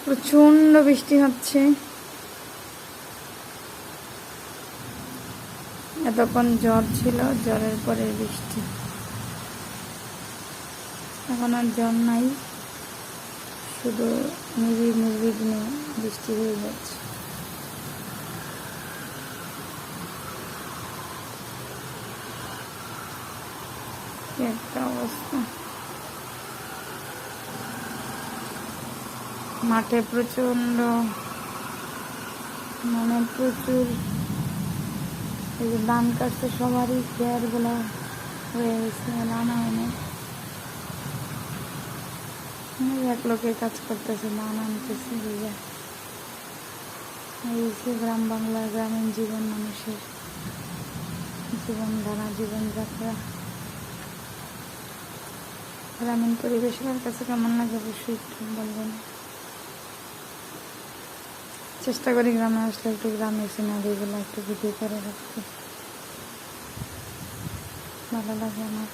প্রচন্ড বৃষ্টি হচ্ছে। এতক্ষণ জ্বর ছিল, জ্বরের পরে বৃষ্টি। এখন আর জ্বর নাই, শুধু নির্বিঘ্নে বৃষ্টি হয়ে যাচ্ছে। কি একটা অবস্থা। মাঠে প্রচন্ড প্রচুর এই যে ধান কাটছে, সবারই খেয়ার গুলা হয়ে গেছে, রান্না হয়নি। এক লোকের কাজ করতেছে, ধান আনতেছে। এই যে গ্রাম বাংলার গ্রামীণ জীবন, মানুষের জীবনধারা, জীবনযাত্রা। গ্রামীণ পরিবেশের কাছে কেমন লাগে অবশ্যই একটু বলবেন। চেষ্টা করি গ্রামে আসলে একটু গ্রামের সিনারিগুলো একটু ভিডিও করে রাখতে, ভালো লাগে আমার।